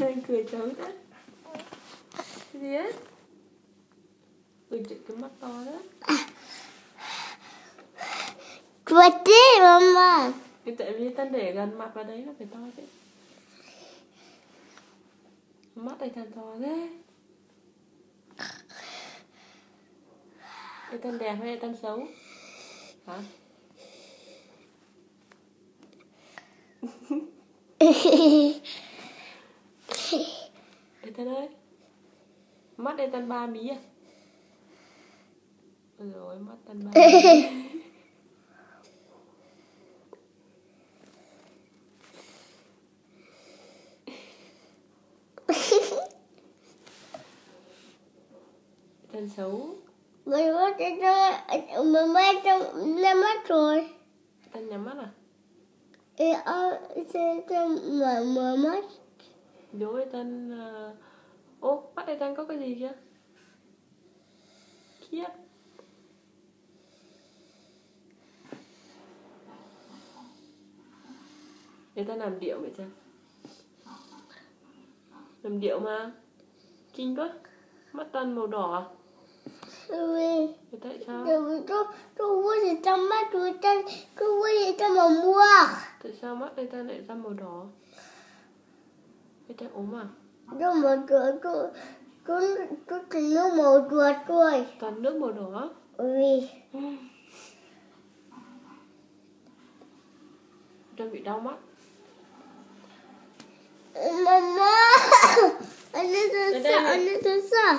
Anh cười cháu đấy. Cái gì ấy? Cái mắt to đó. Chuột thế mama. Thì tại vì ta để gần mặt vào đấy nó phải to chứ. Mắt này thằng to thế. Cái tên đẹp hay tên xấu? Hả? Ê tên ơi. Mắt đây tên ba mí à? Ôi dồi ôi, mắt tên ba mí. Tên xấu. Mình mất trong lên mắt rồi. Tên nhắm mắt à? Mở mắt. Đối tên... Ô, mắt đây tên có cái gì kia? Khiếp. Người ta làm điệu vậy chứ? Làm điệu mà. Kinh quá. Mắt tân màu đỏ à? Vì Tại sao? tôi vui gì trong mắt tôi vui gì trong màu mua. Tại sao mắt đây ta lại ra màu đỏ? Cái ta ốm à? Tôi màu chuột tôi chỉ nước màu chuột thôi. Toàn nước màu đỏ. Vì Cho bị đau mắt. mama anh ấy tôi sợ